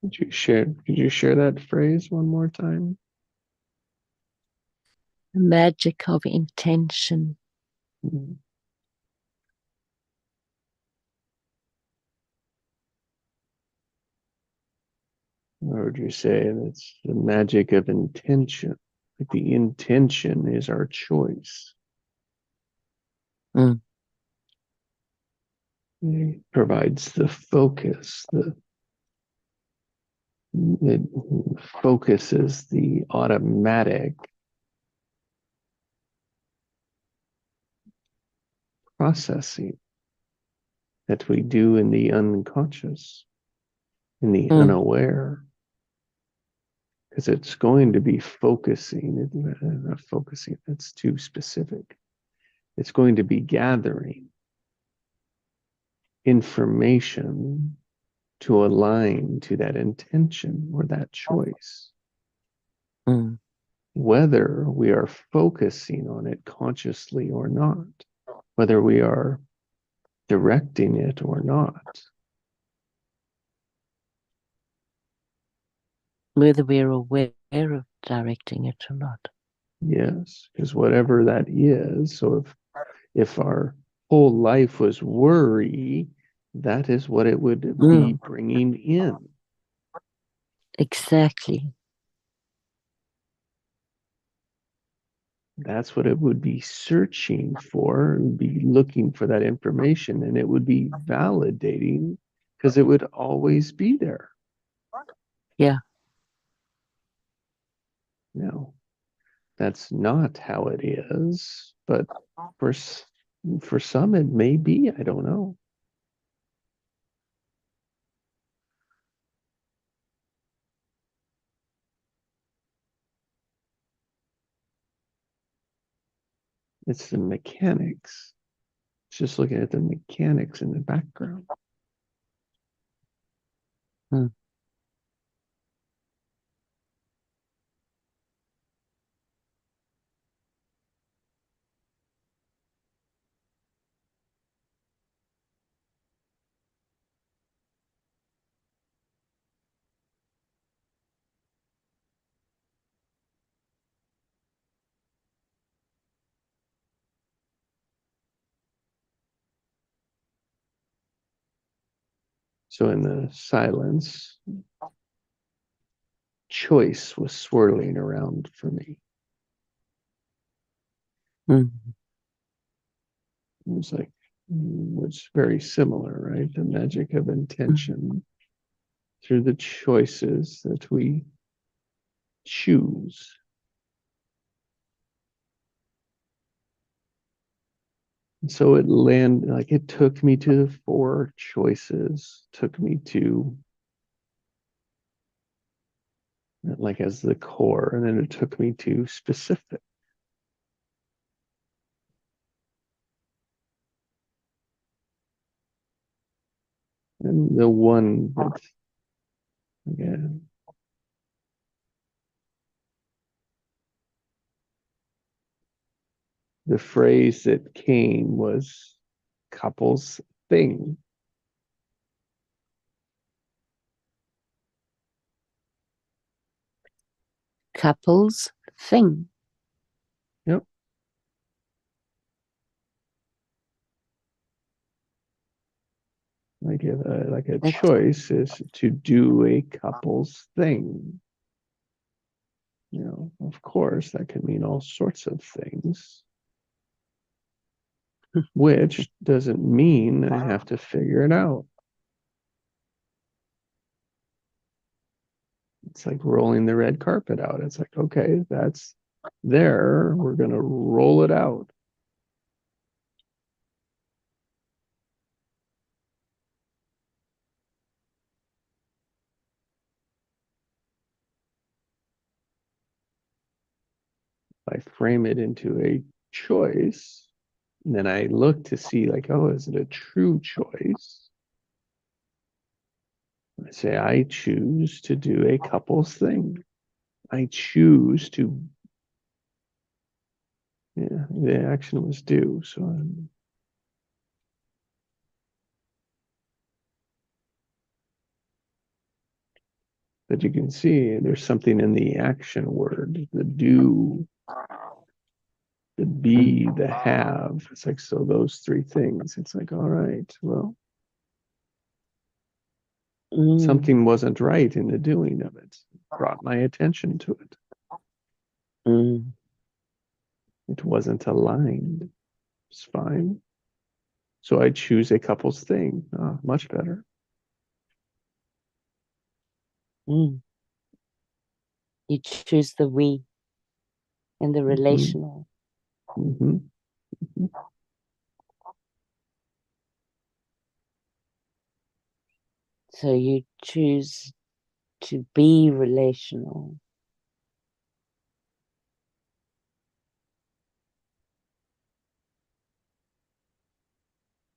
Could you share that phrase one more time? The magic of intention. Hmm. Or would you say it's the magic of intention? Like the intention is our choice. Mm, It provides the focus. It focuses the automatic processing that we do in the unconscious, in the mm, unaware, because it's going to be focusing, not focusing, that's too specific. It's going to be gathering information to align to that intention or that choice. mm. Whether we are focusing on it consciously or not, whether we are directing it or not. Whether we're aware of directing it or not. Yes, because whatever that is, so if our whole life was worry, that is what it would be Mm, bringing in. exactly. That's what it would be searching for, and be looking for that information, and it would be validating because it would always be there. Yeah. No, that's not how it is, but for for some it may be. I don't know. It's the mechanics. It's just looking at the mechanics in the background. Mm. So in the silence, choice was swirling around for me. Mm. It was like, it's very similar, right? The magic of Mm. intention through the choices that we choose. And so it landed, like it took me to the four choices, took me to like as the core, and then it took me to specific. And the one that, again, the phrase that came was couples thing. Couples thing. Yep. Like a That choice is to do a couple's thing. Of course, that can mean all sorts of things, which doesn't mean I have to figure it out. It's like rolling the red carpet out. It's like, okay, that's there. We're going to roll it out. I frame it into a choice. And then I look to see, like, oh, is it a true choice? I say, I choose to do a couple's thing. I choose to, yeah, the action was due. So But you can see there's something in the action word, the do, the be, the have. It's like, so those three things. It's like, all right, well, something wasn't right in the doing of it. Brought my attention to it. It wasn't aligned. It's fine. So I choose a couple's thing. Much better. You choose the we and the relational. So you choose to be relational.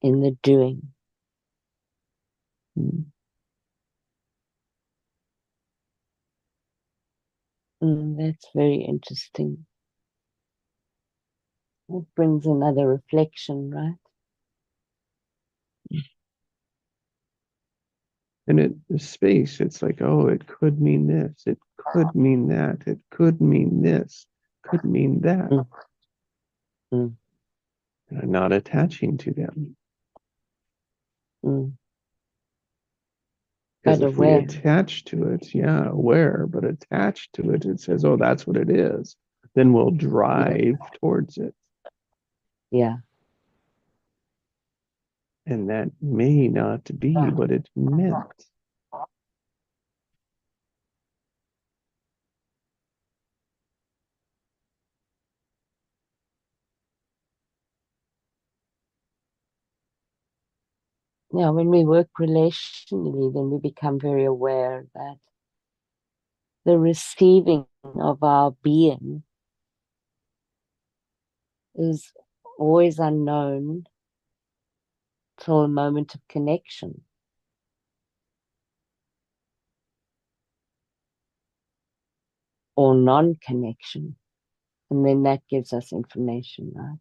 In the doing. That's very interesting. It brings another reflection, right? And the space, it's like, oh, it could mean this, it could mean that, it could mean this, could mean that. And I'm not attaching to them. Because if we attach to it, yeah, aware, but attached to it, it says, oh, that's what it is. Then we'll drive towards it. Yeah. And that may not be what it meant. Yeah, when we work relationally, then we become very aware that the receiving of our being is always unknown till a moment of connection. Or non-connection. And then that gives us information, right?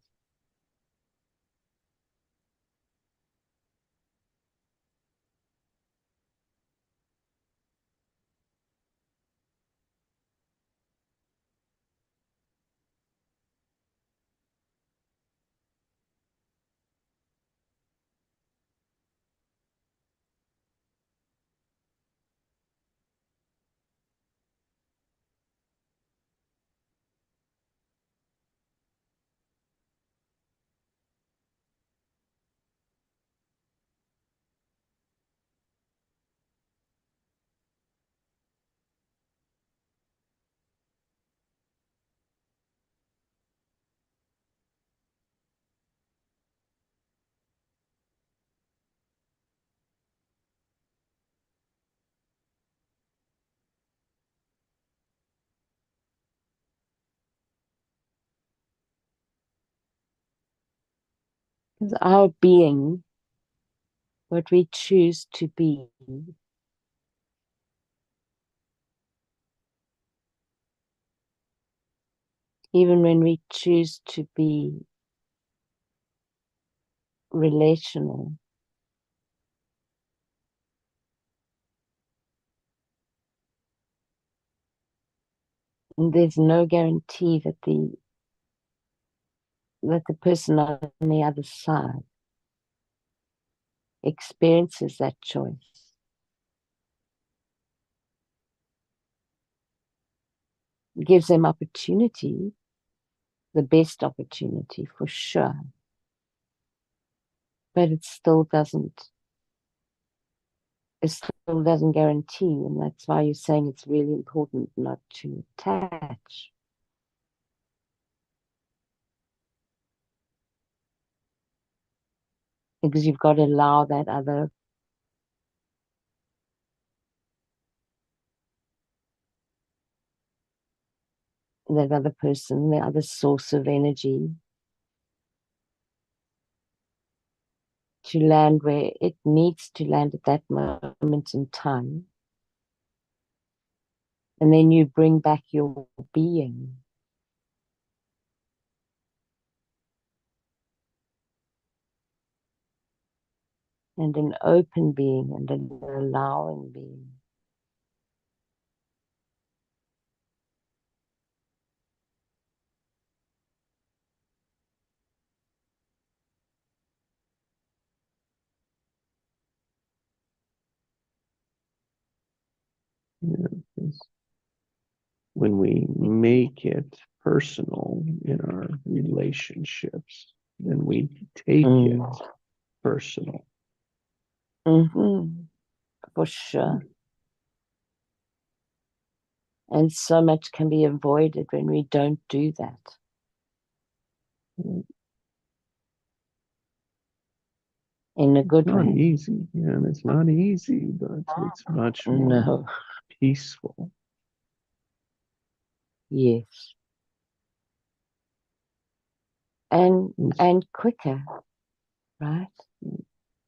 Because our being, what we choose to be, even when we choose to be relational, and there's no guarantee that the person on the other side experiences that choice. It gives them opportunity, the best opportunity for sure. But it still doesn't guarantee, and that's why you're saying it's really important not to attach. Because you've got to allow that other person, the other source of energy, to land where it needs to land at that moment in time. And then you bring back your being. And an open being and an allowing being. Yeah, 'cause when we make it personal in our relationships, then we take it personal. For sure. And so much can be avoided when we don't do that. In a good Not way. easy, and it's not easy, but it's much more No. peaceful. Yes. And quicker, right?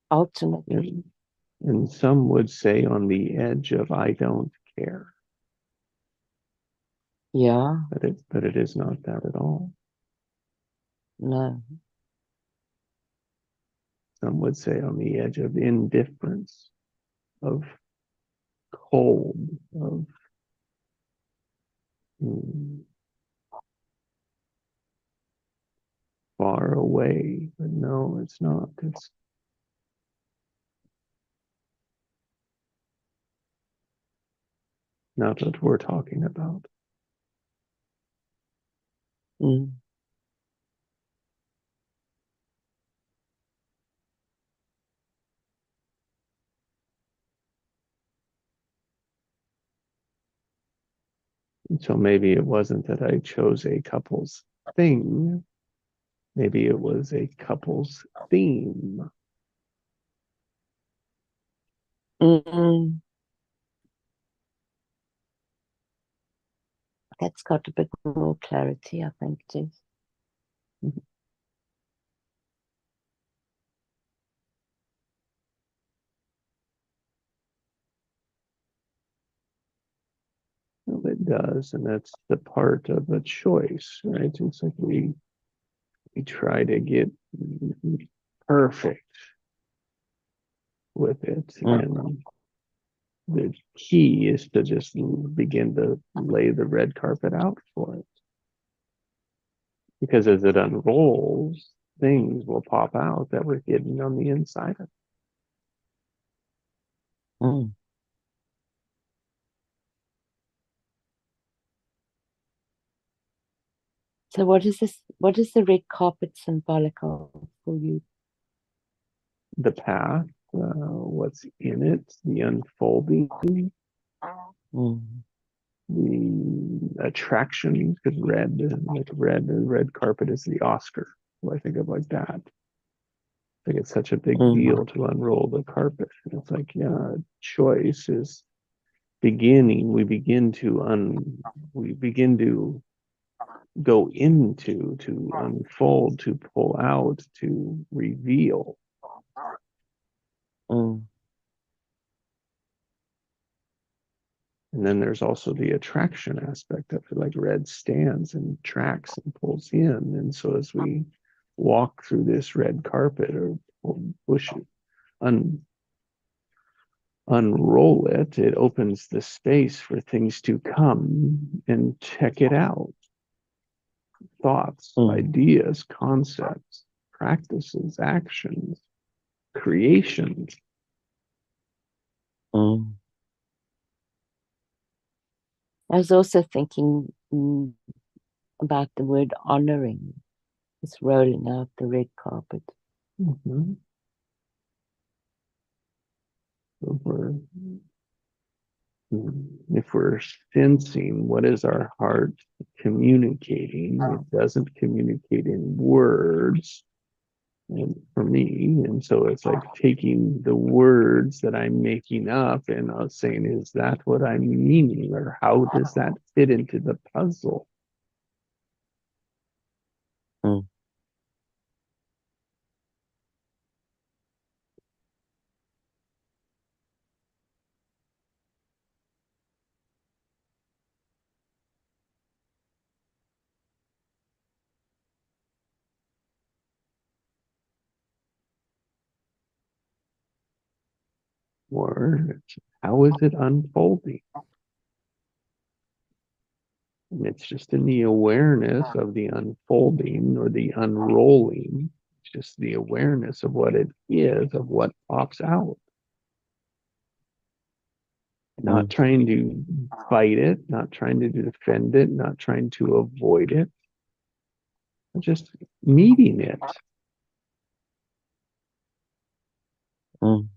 Ultimately. And some would say on the edge of I don't care. Yeah. But it is not that at all. No. Some would say on the edge of indifference, of cold, of far away. But no, it's not. It's not what we're talking about. Mm. So maybe it wasn't that I chose a couple's thing. Maybe it was a couple's theme. Mm. That's got a bit more clarity, I think, too. Well, it does, and that's the part of a choice, right? It's like we try to get perfect with it, and the key is to just begin to lay the red carpet out for it. Because as it unrolls, things will pop out that were hidden on the inside of it. Mm. So what is this? What is the red carpet symbolic of for you? The path, what's in it, the unfolding, the attraction, because the red carpet is the Oscar. Well, I think of like that. I think it's such a big deal to unroll the carpet. And it's like, yeah, choice is beginning. We begin to go into, to unfold, to pull out, to reveal. Mm. And then there's also the attraction aspect of it, like red stands and tracks and pulls in. And so as we walk through this red carpet or push it, unroll it, it opens the space for things to come and check it out. Thoughts, ideas, concepts, practices, actions, creations. I was also thinking about the word honoring. It's rolling out the red carpet. Mm-hmm. If we're sensing what is our heart communicating, it doesn't communicate in words. And for me, and so it's like taking the words that I'm making up and saying, is that what I'm meaning, or how does that fit into the puzzle? Or how is it unfolding? And it's just in the awareness of the unfolding or the unrolling, it's just the awareness of what it is, of what pops out. not trying to fight it, not trying to defend it, not trying to avoid it, just meeting it. Mm.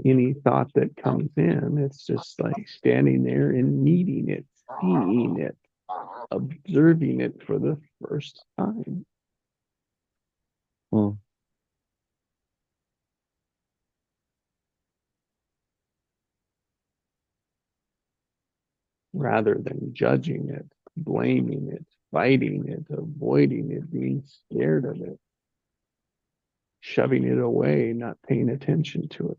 Any thought that comes in, it's just like standing there and meeting it, seeing it, observing it for the first time. Mm. Rather than judging it, blaming it, fighting it, avoiding it, being scared of it, shoving it away, not paying attention to it.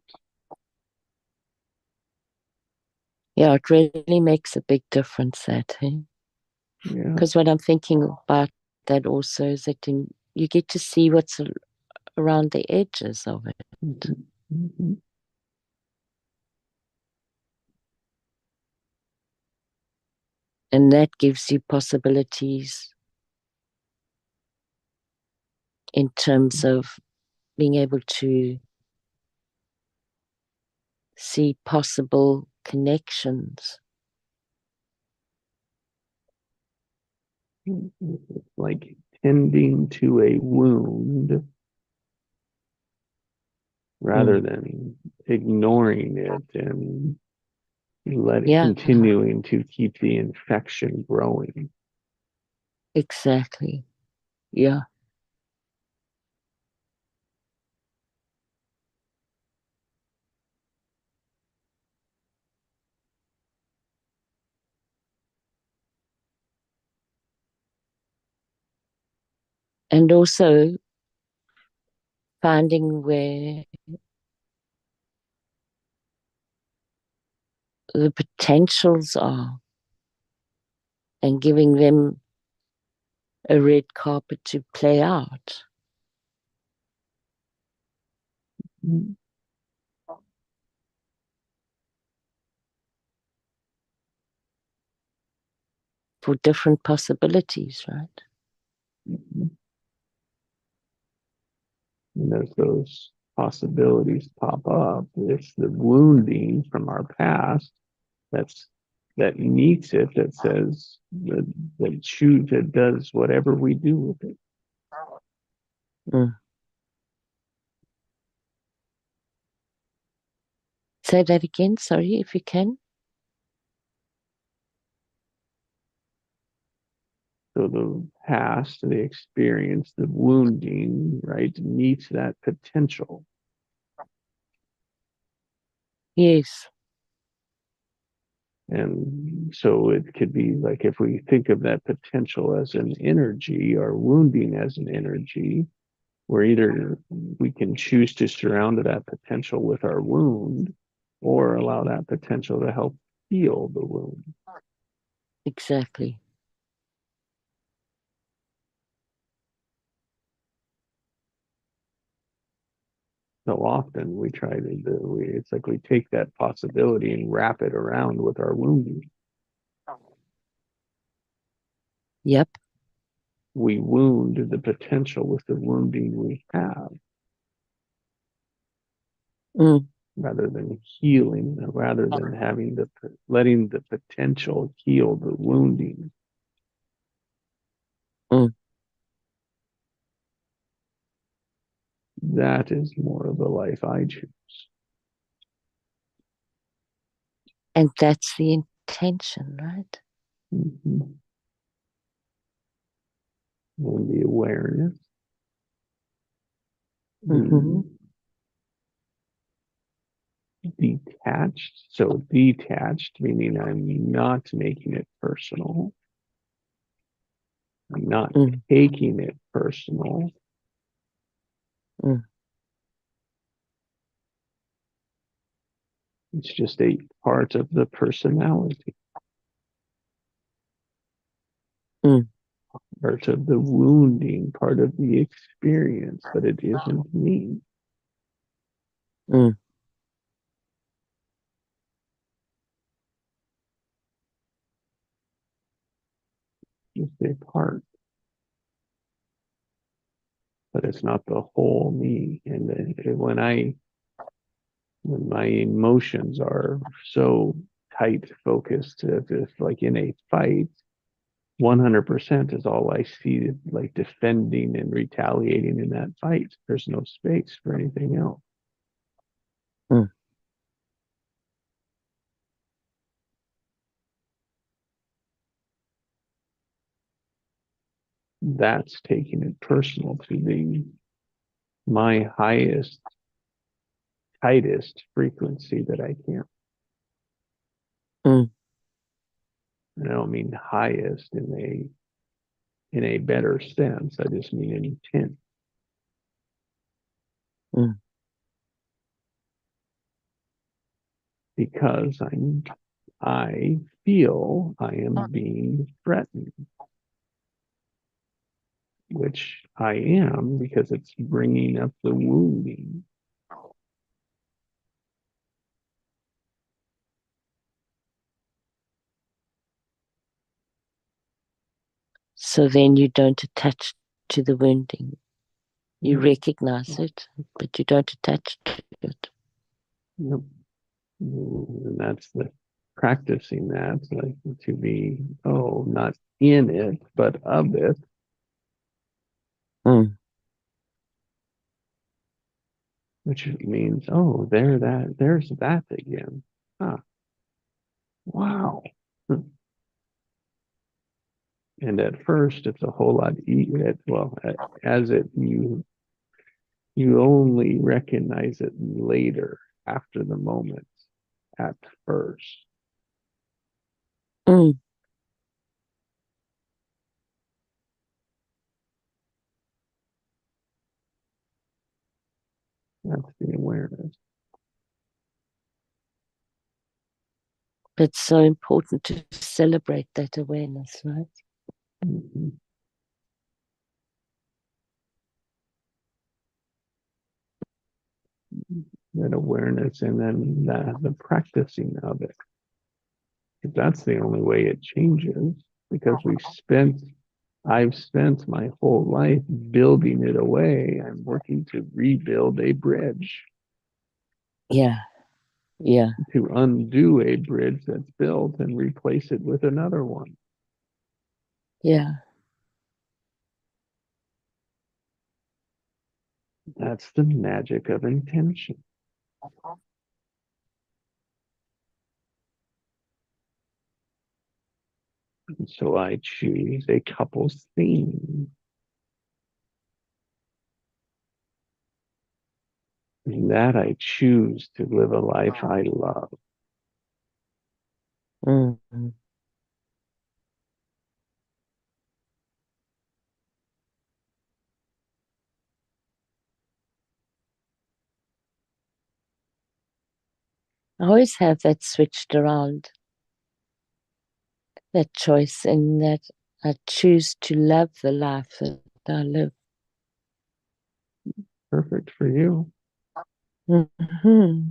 Yeah, it really makes a big difference, that, hey? Yeah. Because what I'm thinking about that also is that you get to see what's around the edges of it. Mm-hmm. Mm-hmm. And that gives you possibilities in terms of being able to see possible connections. Like tending to a wound rather than ignoring it and continuing to keep the infection growing. Exactly. Yeah. And also finding where the potentials are and giving them a red carpet to play out. Mm-hmm. For different possibilities, right? Mm-hmm. And as those possibilities pop up, it's the wounding from our past that meets it, that says that does whatever we do with it. Say that again, sorry, if you can. So the past, the experience, the wounding, right, meets that potential. Yes. And so it could be like, if we think of that potential as an energy or wounding as an energy, where either we can choose to surround that potential with our wound or allow that potential to help heal the wound. Exactly. So often we try to do, it's like we take that possibility and wrap it around with our wounding. Yep. We wound the potential with the wounding we have, rather than healing, rather than letting the potential heal the wounding. That is more of the life I choose. And that's the intention, right? Mm-hmm. And the awareness. Mm-hmm. Detached. So detached, meaning I'm not making it personal. I'm not taking it personal. It's just a part of the personality. Part of the wounding, part of the experience, but it isn't me. It's a part. but it's not the whole me. And when my emotions are so tight focused, if like in a fight, 100% is all I see, like defending and retaliating in that fight. There's no space for anything else. Mm. That's taking it personal to my highest, tightest frequency that I can. Mm. And I don't mean highest in a better sense. I just mean intent. Mm. Because I feel I am being threatened, which I am because it's bringing up the wounding. So then you don't attach to the wounding. You recognize it, but you don't attach to it. Yep. And that's the practicing that, like to be, not in it, but of it. Mm. Which means, there's that again. Huh. Wow. And at first, it's a whole lot easier. Well, as you only recognize it later, after the moment. At first, Mm. that's the awareness. But it's so important to celebrate that awareness, right? Mm-hmm. That awareness, and then the practicing of it. That's the only way it changes, because I've spent my whole life building it away. I'm working to rebuild a bridge, Yeah. Yeah. to undo a bridge that's built and replace it with another one. Yeah. That's the magic of intention. And so I choose a couple's theme. In that I choose to live a life I love. Mm-hmm. I always have that switched around, that choice, in that I choose to love the life that I live. Perfect for you. Mm-hmm.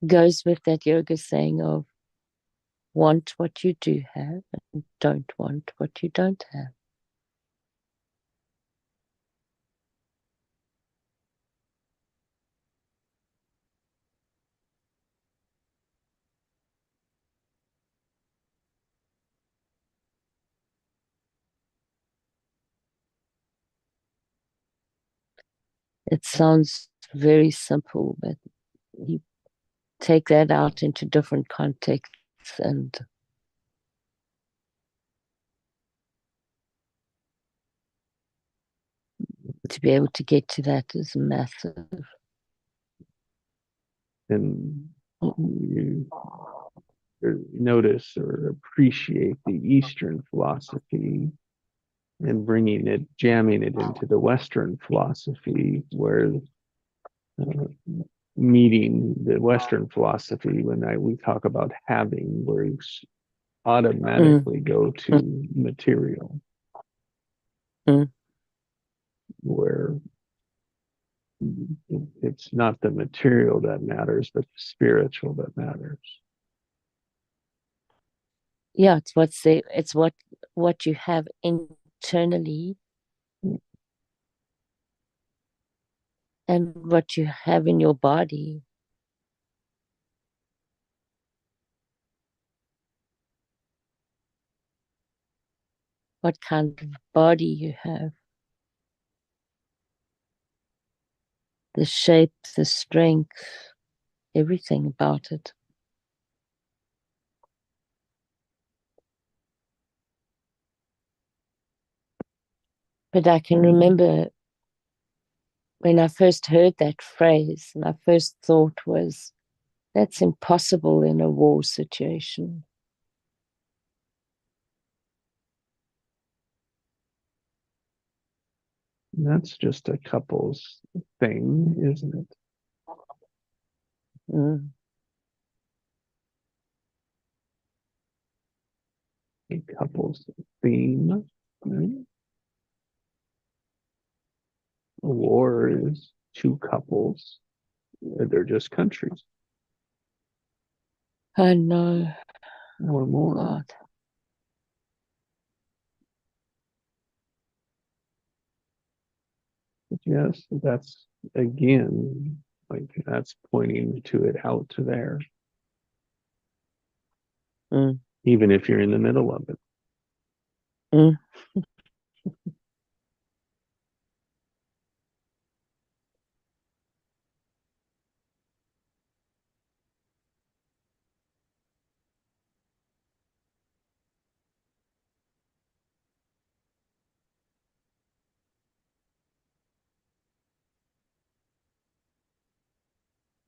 Goes with that yoga saying of want what you do have and don't want what you don't have. It sounds very simple, but you take that out into different contexts, and to be able to get to that is massive. And you notice or appreciate the Eastern philosophy and jamming it into the Western philosophy, where uh, meeting the Western philosophy, when we talk about having, where you automatically go to material, Mm. where It's not the material that matters, but the spiritual that matters. Yeah, it's what you have internally and what you have in your body. What kind of body you have, the shape, the strength, everything about it. But I can remember when I first heard that phrase, my first thought was, that's impossible in a war situation. And that's just a couple's thing, isn't it? Mm. A couple's theme. Right? A war is two couples. They're just countries I know, or more. God. But yes, that's again, like that's pointing to it out to there, Mm. even if you're in the middle of it. Mm.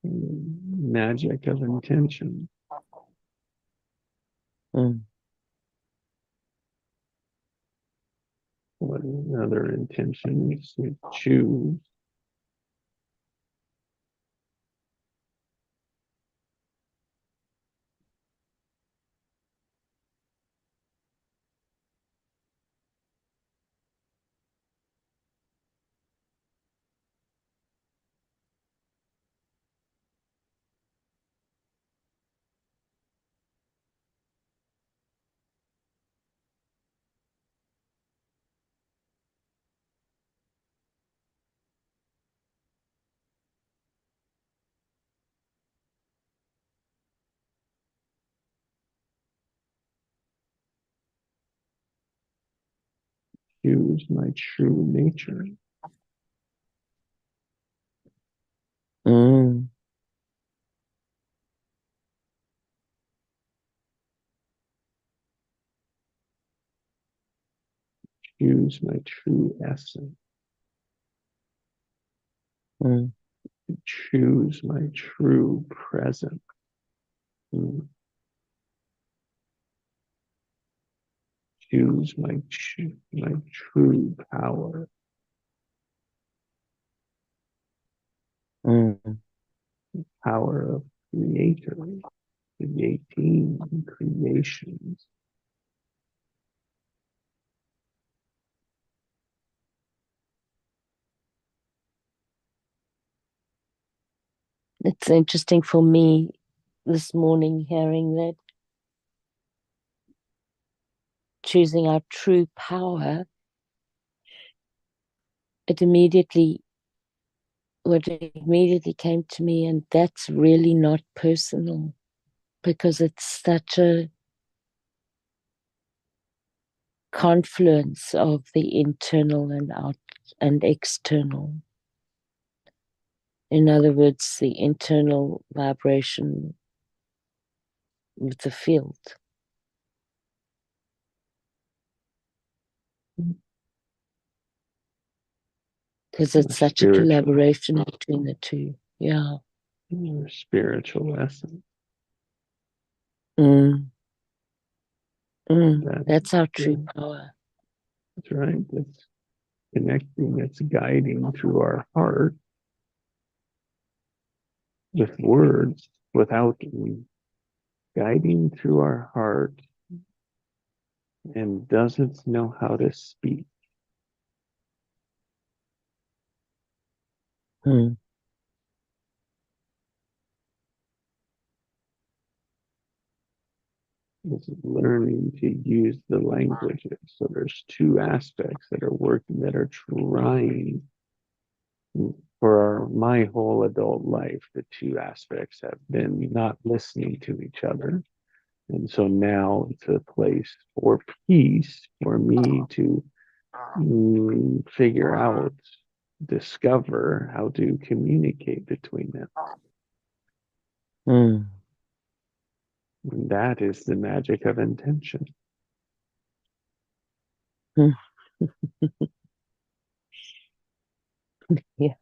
Magic of intention. Mm. What another intention is to choose. Choose my true nature. Mm. Choose my true essence. Mm. Choose my true presence. Mm. Choose my true power. Mm. Power of creator, creating creations. It's interesting for me this morning hearing that choosing our true power, it immediately what immediately came to me, and that's really not personal because it's such a confluence of the internal and out and external. In other words, the internal vibration with the field, because Your it's such a spiritual, collaboration between the two. Yeah. your spiritual essence. Mm. Mm. That, That's our true power. that's right. It's connecting, it's guiding through our heart with words without guiding through our heart and doesn't know how to speak. Mm. It's learning to use the languages. So there's two aspects that are working, that are trying for my whole adult life. The two aspects have been not listening to each other. And so now it's a place for peace for me to figure out, discover how to communicate between them. Mm. And that is the magic of intention. Mm. Yeah.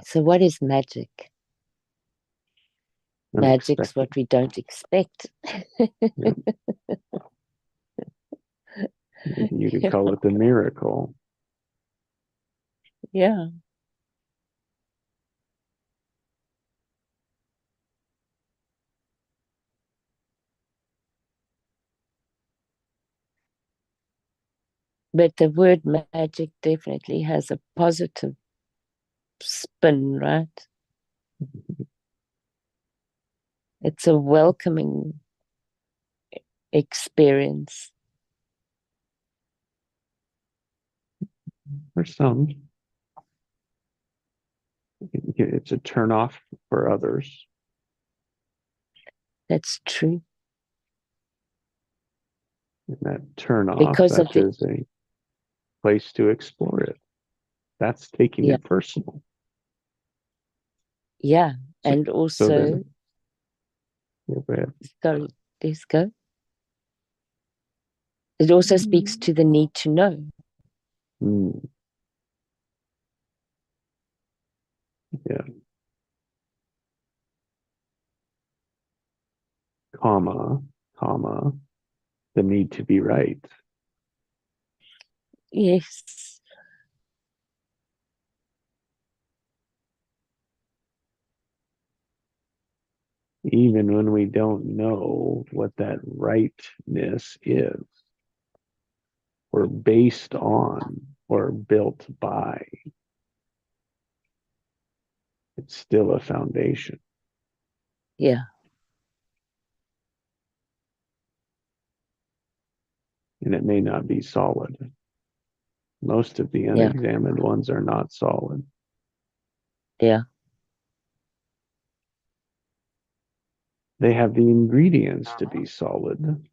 So what is magic? Magic's Unexpected. what we don't expect. Yeah. You could call it the miracle. Yeah. But the word magic definitely has a positive spin, right? It's a welcoming experience. For some, it's a turnoff for others. That's true. And that turnoff, Because of that the, is a place to explore it. That's taking yeah, it personal. yeah. So, And so also, then, yeah, go ahead. sorry, let's go. It also speaks to the need to know. Mm, yeah, comma, comma, the need to be right. Yes. Even when we don't know what that rightness is, or based on, or built by, it's still a foundation. Yeah. And it may not be solid. Most of the Yeah. unexamined ones are not solid. Yeah. They have the ingredients to be solid.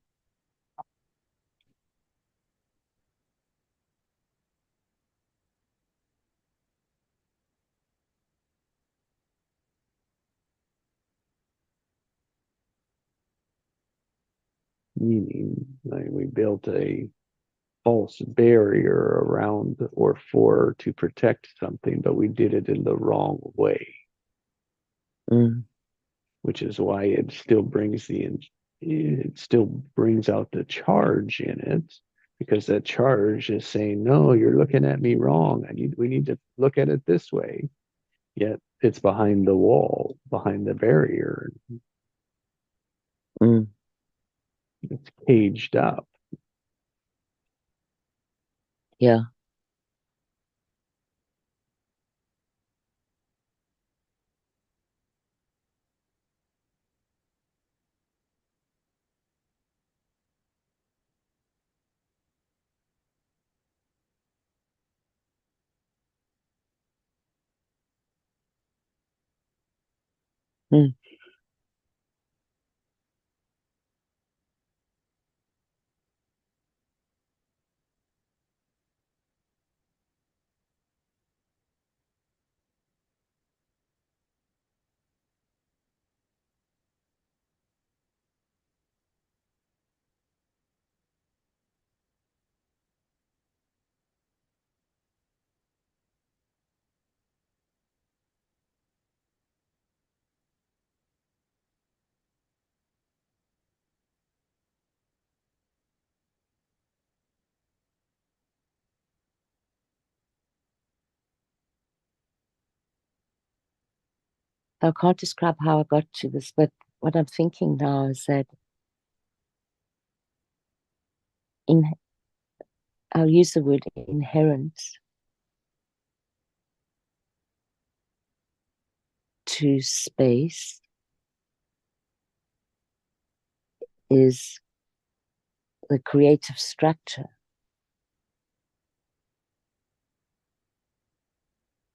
Meaning, like we built a false barrier around or for to protect something, but we did it in the wrong way, Mm. which is why it still brings out the charge in it, because that charge is saying, no, you're looking at me wrong. We need to look at it this way. Yet it's behind the wall, behind the barrier. Mm. It's caged up. Yeah. Mm. I can't describe how I got to this, but what I'm thinking now is that I'll use the word inherent to space is the creative structure.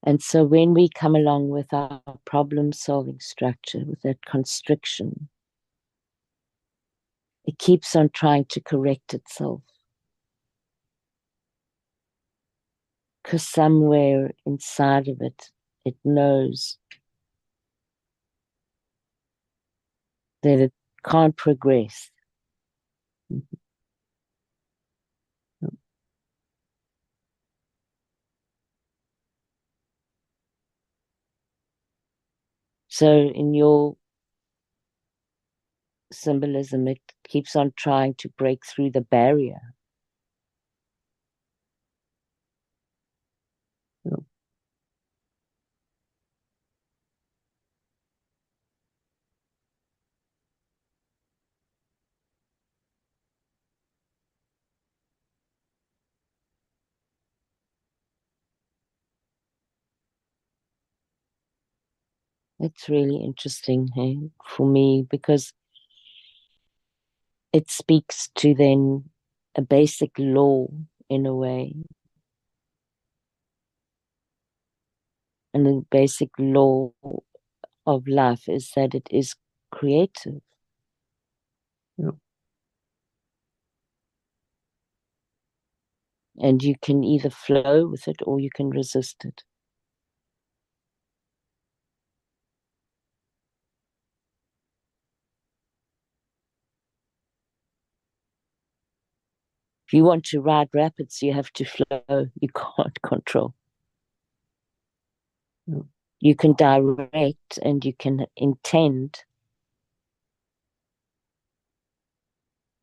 And so when we come along with our problem-solving structure, with that constriction, it keeps on trying to correct itself. Because somewhere inside of it, it knows that it can't progress. So in your symbolism, it keeps on trying to break through the barrier. Yep. It's really interesting, hey, for me, because it speaks to then a basic law in a way. And the basic law of life is that it is creative. Yep. And you can either flow with it or you can resist it. If you want to ride rapids, you have to flow. You can't control. Yep. You can direct and you can intend.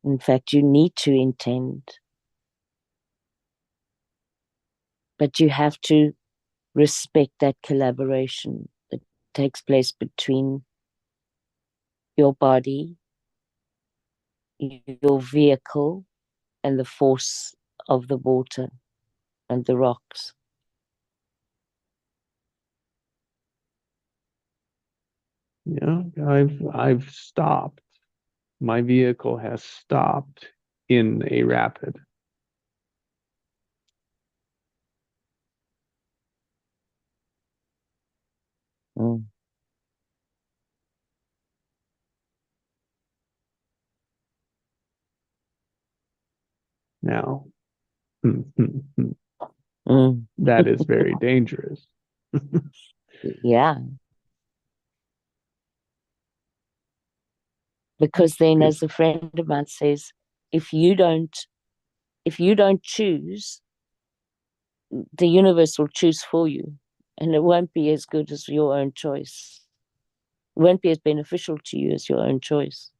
In fact, you need to intend. But you have to respect that collaboration that takes place between your body, your vehicle, and the force of the water and the rocks. Yeah, I've stopped. My vehicle has stopped in a rapid. Mm. Now, Mm. that is very dangerous. Yeah. Because then, as a friend of mine says, if you don't choose, the universe will choose for you, and it won't be as good as your own choice. It won't be as beneficial to you as your own choice.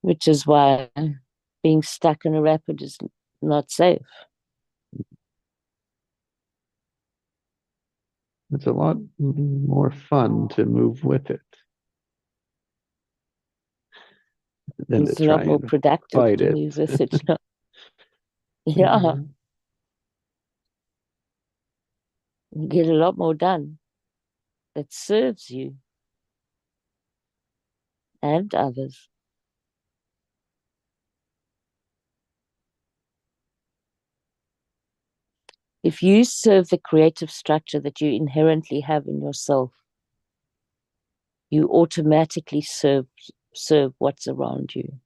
Which is why being stuck in a rapid is not safe. It's a lot more fun to move with it than It's to a lot try more and productive fight to it. move with it. Yeah, you get a lot more done that serves you and others. If you serve the creative structure that you inherently have in yourself, you automatically serve what's around you.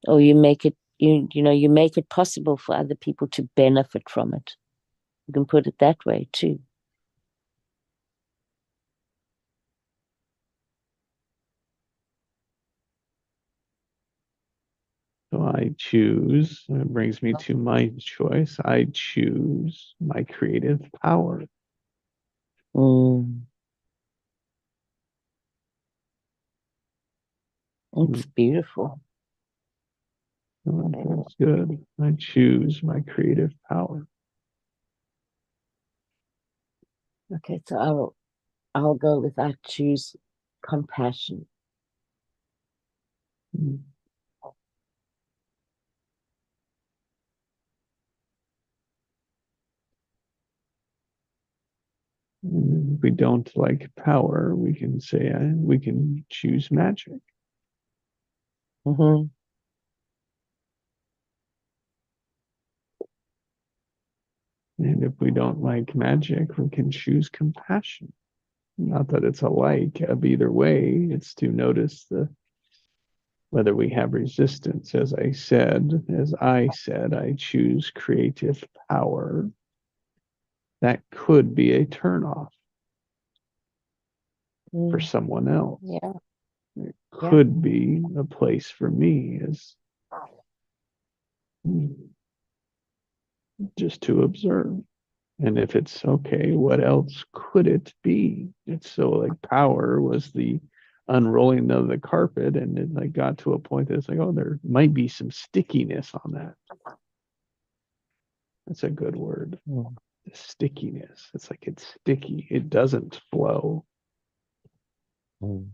Or you make it you make it possible for other people to benefit from it. You can put it that way too. So I choose, it brings me to my choice. I choose my creative power. It's beautiful. Oh, that's good. I choose my creative power. Okay, so I'll go with I choose compassion. Mm. And if we don't like power, we can say we can choose magic. Mm-hmm. And if we don't like magic, we can choose compassion. Not that it's a like of either way, it's to notice whether we have resistance. As I said, I choose creative power. That could be a turnoff for someone else. Yeah. It Yeah. could be a place for me as just to observe. And if it's okay, what else could it be? It's so like power was the unrolling of the carpet, and it like got to a point that's like, oh, there might be some stickiness on that. That's a good word. Mm. The stickiness. It's like it's sticky. It doesn't flow. Mm.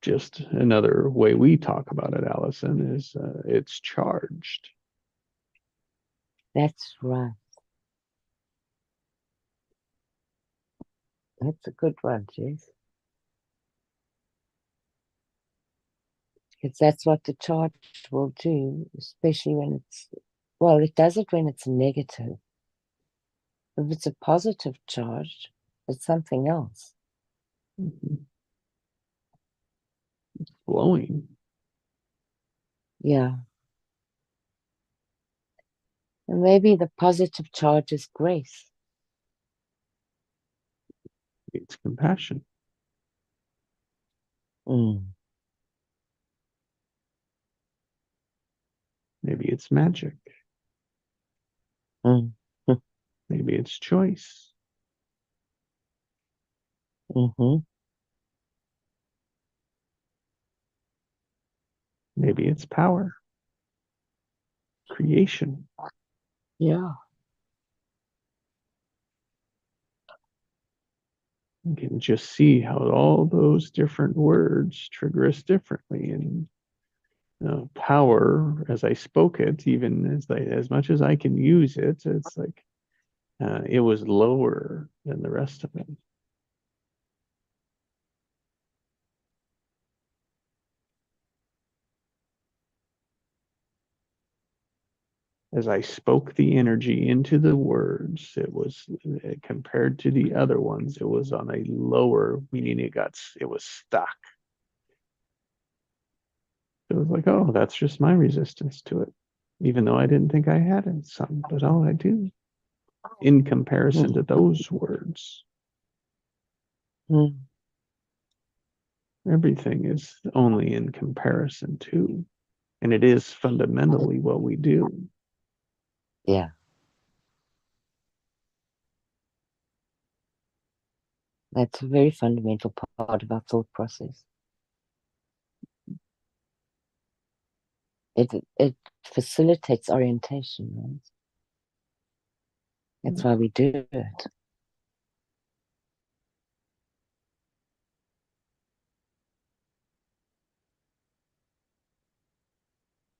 Just another way we talk about it, Allison, is it's charged. That's right. That's a good one, Jess. Because that's what the charge will do, especially when well, it does it when it's negative. If it's a positive charge, it's something else. Mhm. Flowing. Yeah. And maybe the positive charge is grace. It's compassion. Mm. Maybe it's magic. Mm. Maybe it's choice. Mm-hmm. Maybe it's power, creation. Yeah. You can just see how all those different words trigger us differently. And power, as I spoke it, even as much as I can use it, it's like it was lower than the rest of it. As I spoke the energy into the words, it was compared to the other ones, it was on a lower, meaning it was stuck. It was like, oh, that's just my resistance to it, even though I didn't think I had it. Some, but oh, I do. In comparison to those words, Mm. everything is only in comparison to, and it is fundamentally what we do. Yeah. That's a very fundamental part of our thought process. It facilitates orientation, right? That's why we do it.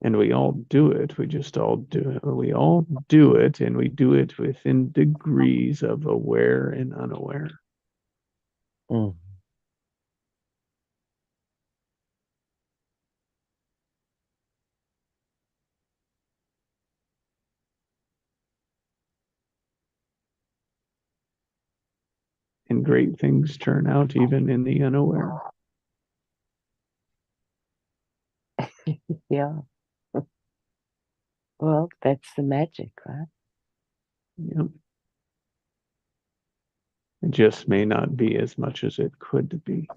And we all do it. We just all do it. We all do it, and we do it within degrees of aware and unaware. Mm. And great things turn out even in the unaware. Yeah. Well, that's the magic, right? Yep. It just may not be as much as it could be,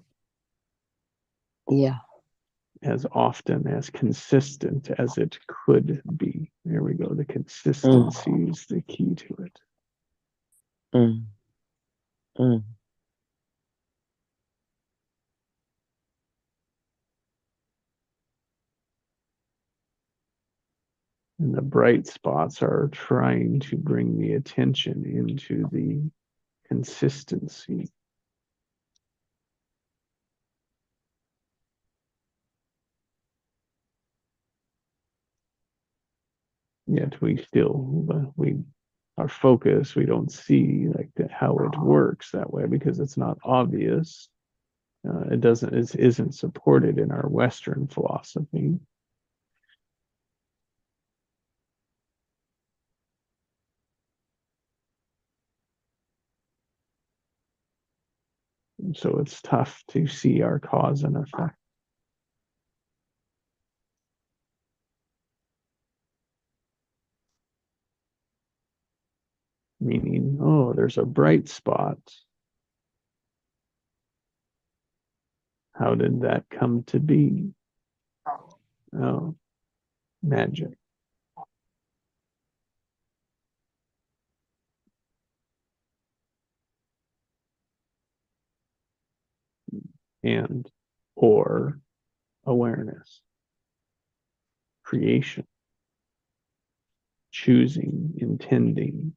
Yeah. as often, as consistent as it could be. There we go. The Mm. consistency is the key to it. Mm. Mm. And the bright spots are trying to bring the attention into the consistency. Yet we still, our focus, we don't see like how it works that way because it's not obvious. It isn't supported in our Western philosophy. So it's tough to see our cause and effect. Meaning, oh, there's a bright spot. How did that come to be? Oh, magic. And or awareness, creation, choosing, intending.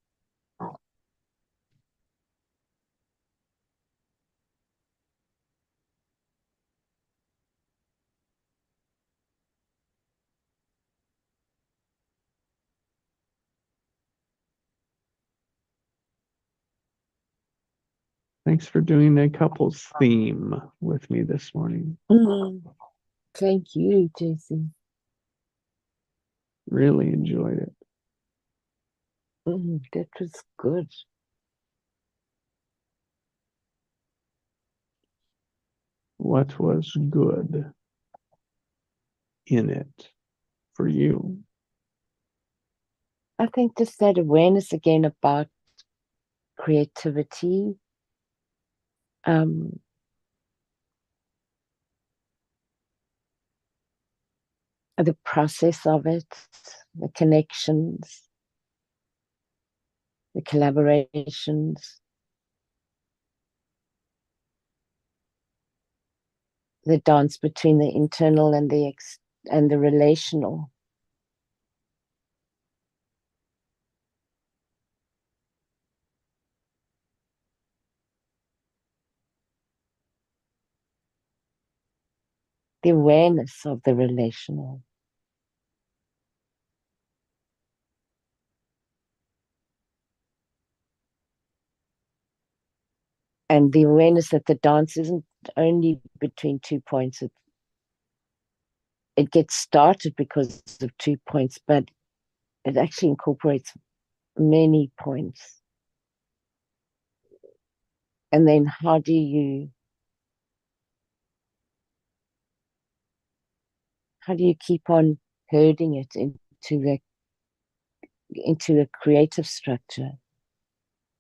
Thanks for doing a couples theme with me this morning. Thank you, Jason. Really enjoyed it. That was good. What was good in it for you? I think just that awareness again about creativity, the process of it, the connections, the collaborations, the dance between the internal and the relational. The awareness of the relational. And the awareness that the dance isn't only between 2 points. It gets started because of 2 points, but it actually incorporates many points. And then how do you keep on herding it into a creative structure,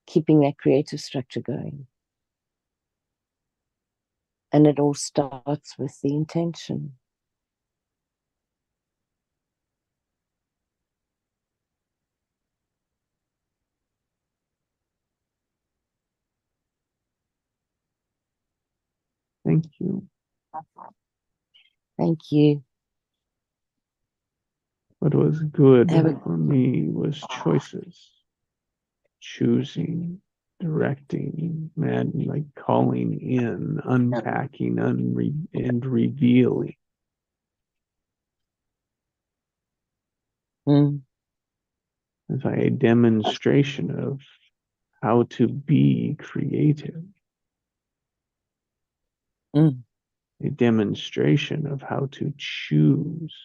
keeping that creative structure going? And it all starts with the intention. Thank you. Thank you. What was good for me was choices, choosing, directing, and like calling in, unpacking, and revealing. It's like a demonstration of how to be creative. A demonstration of how to choose,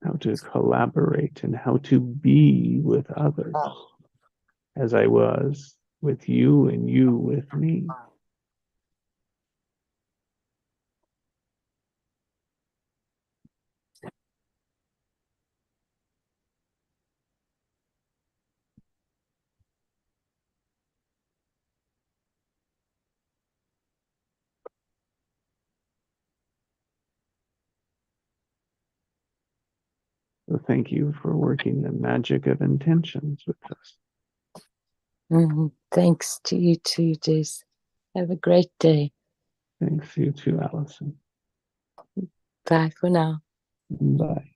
how to collaborate, and how to be with others as I was with you and you with me. So thank you for working the magic of intentions with us. Thanks to you too, Jess. Have a great day. Thanks you too, Allison. Bye for now. Bye.